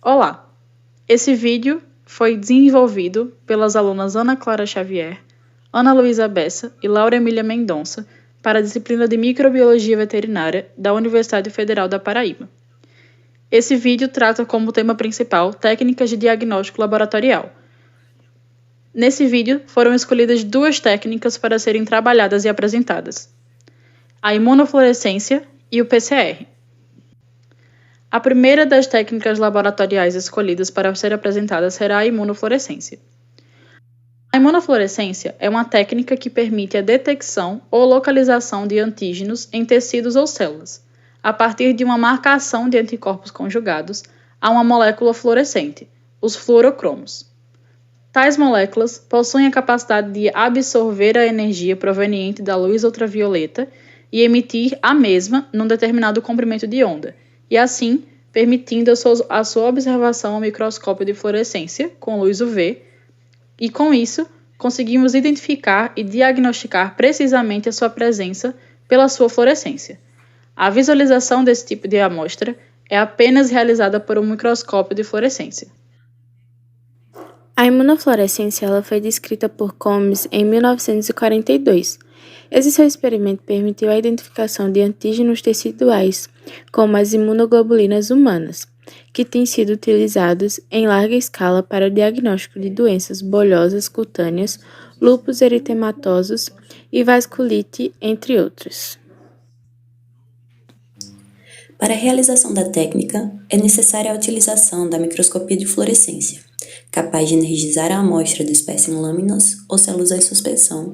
Olá! Esse vídeo foi desenvolvido pelas alunas Ana Clara Xavier, Ana Luísa Bessa e Laura Emília Mendonça para a disciplina de Microbiologia Veterinária da Universidade Federal da Paraíba. Esse vídeo trata como tema principal técnicas de diagnóstico laboratorial. Nesse vídeo foram escolhidas duas técnicas para serem trabalhadas e apresentadas: a imunofluorescência e o PCR. A primeira das técnicas laboratoriais escolhidas para ser apresentada será a imunofluorescência. A imunofluorescência é uma técnica que permite a detecção ou localização de antígenos em tecidos ou células, a partir de uma marcação de anticorpos conjugados a uma molécula fluorescente, os fluorocromos. Tais moléculas possuem a capacidade de absorver a energia proveniente da luz ultravioleta e emitir a mesma num determinado comprimento de onda, e assim permitindo a sua observação ao microscópio de fluorescência com luz UV, e com isso conseguimos identificar e diagnosticar precisamente a sua presença pela sua fluorescência. A visualização desse tipo de amostra é apenas realizada por um microscópio de fluorescência. A imunofluorescência ela foi descrita por Combs em 1942. Esse seu experimento permitiu a identificação de antígenos teciduais, como as imunoglobulinas humanas, que têm sido utilizados em larga escala para o diagnóstico de doenças bolhosas cutâneas, lúpus eritematosos e vasculite, entre outros. Para a realização da técnica, é necessária a utilização da microscopia de fluorescência, capaz de energizar a amostra do espécime lâminas ou células em suspensão,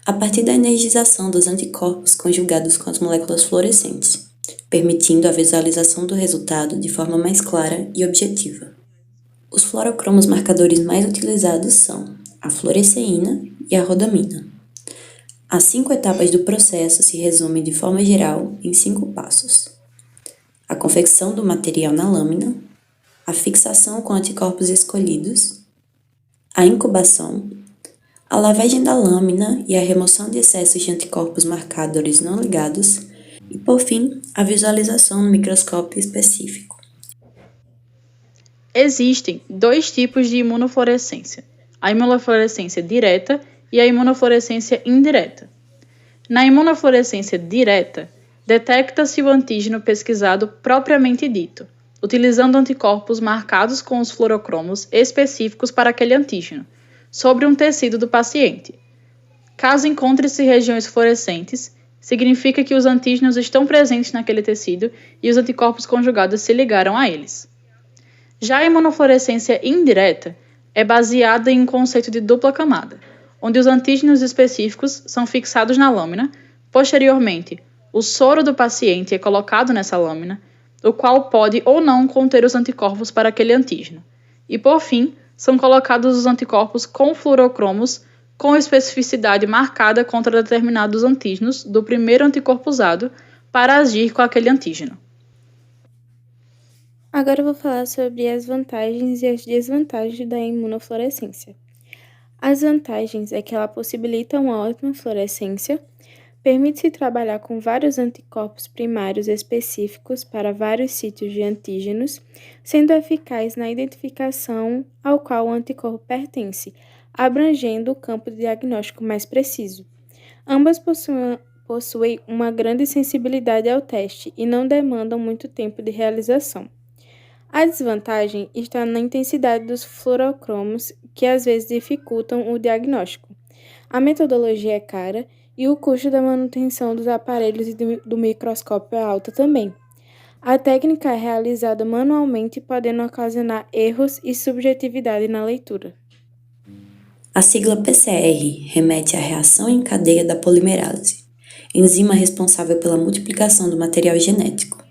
a partir da energização dos anticorpos conjugados com as moléculas fluorescentes, permitindo a visualização do resultado de forma mais clara e objetiva. Os fluorocromos marcadores mais utilizados são a fluoresceína e a rodamina. As 5 etapas do processo se resumem de forma geral em 5 passos: a confecção do material na lâmina, a fixação com anticorpos escolhidos, a incubação, a lavagem da lâmina e a remoção de excessos de anticorpos marcadores não ligados e, por fim, a visualização no microscópio específico. Existem 2 tipos de imunofluorescência: a imunofluorescência direta e a imunofluorescência indireta. Na imunofluorescência direta, detecta-se o antígeno pesquisado propriamente dito, utilizando anticorpos marcados com os fluorocromos específicos para aquele antígeno, sobre um tecido do paciente. Caso encontre-se regiões fluorescentes, significa que os antígenos estão presentes naquele tecido e os anticorpos conjugados se ligaram a eles. Já a imunofluorescência indireta é baseada em um conceito de dupla camada, onde os antígenos específicos são fixados na lâmina. Posteriormente, o soro do paciente é colocado nessa lâmina, o qual pode ou não conter os anticorpos para aquele antígeno. E, por fim, são colocados os anticorpos com fluorocromos com especificidade marcada contra determinados antígenos do primeiro anticorpo usado para agir com aquele antígeno. Agora eu vou falar sobre as vantagens e as desvantagens da imunofluorescência. As vantagens é que ela possibilita uma ótima fluorescência, permite-se trabalhar com vários anticorpos primários específicos para vários sítios de antígenos, sendo eficaz na identificação ao qual o anticorpo pertence, abrangendo o campo de diagnóstico mais preciso. Ambas possuem uma grande sensibilidade ao teste e não demandam muito tempo de realização. A desvantagem está na intensidade dos fluorocromos, que às vezes dificultam o diagnóstico. A metodologia é cara e o custo da manutenção dos aparelhos e do microscópio é alta também. A técnica é realizada manualmente, podendo ocasionar erros e subjetividade na leitura. A sigla PCR remete à reação em cadeia da polimerase, enzima responsável pela multiplicação do material genético,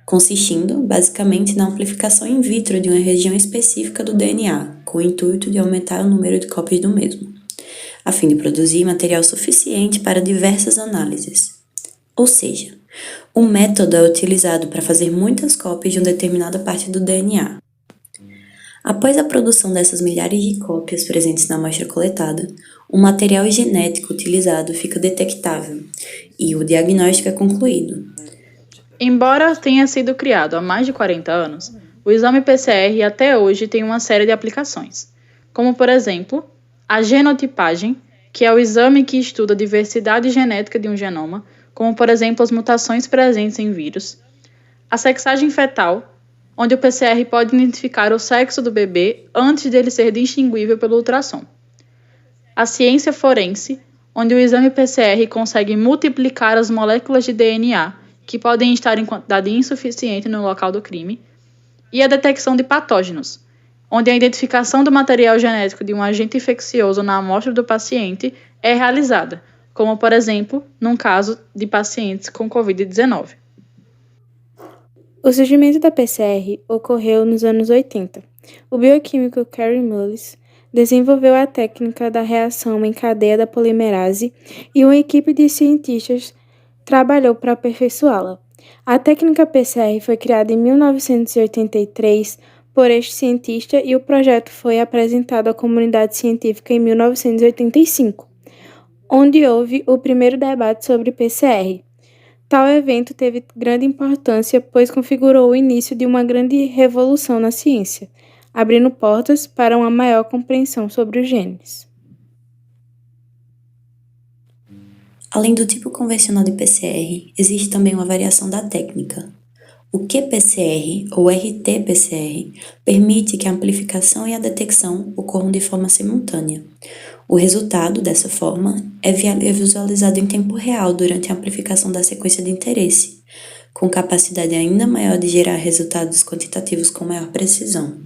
consistindo, basicamente, na amplificação in vitro de uma região específica do DNA, com o intuito de aumentar o número de cópias do mesmo, a fim de produzir material suficiente para diversas análises. Ou seja, o método é utilizado para fazer muitas cópias de uma determinada parte do DNA. Após a produção dessas milhares de cópias presentes na amostra coletada, o material genético utilizado fica detectável e o diagnóstico é concluído. Embora tenha sido criado há mais de 40 anos, o exame PCR até hoje tem uma série de aplicações, como, por exemplo, a genotipagem, que é o exame que estuda a diversidade genética de um genoma, como, por exemplo, as mutações presentes em vírus, a sexagem fetal, onde o PCR pode identificar o sexo do bebê antes dele ser distinguível pelo ultrassom, a ciência forense, onde o exame PCR consegue multiplicar as moléculas de DNA que podem estar em quantidade insuficiente no local do crime, e a detecção de patógenos, onde a identificação do material genético de um agente infeccioso na amostra do paciente é realizada, como, por exemplo, num caso de pacientes com Covid-19. O surgimento da PCR ocorreu nos anos 80. O bioquímico Kary Mullis desenvolveu a técnica da reação em cadeia da polimerase e uma equipe de cientistas trabalhou para aperfeiçoá-la. A técnica PCR foi criada em 1983 por este cientista e o projeto foi apresentado à comunidade científica em 1985, onde houve o primeiro debate sobre PCR. Tal evento teve grande importância, pois configurou o início de uma grande revolução na ciência, abrindo portas para uma maior compreensão sobre os genes. Além do tipo convencional de PCR, existe também uma variação da técnica. O qPCR, ou RT-PCR, permite que a amplificação e a detecção ocorram de forma simultânea. O resultado, dessa forma, é visualizado em tempo real durante a amplificação da sequência de interesse, com capacidade ainda maior de gerar resultados quantitativos com maior precisão.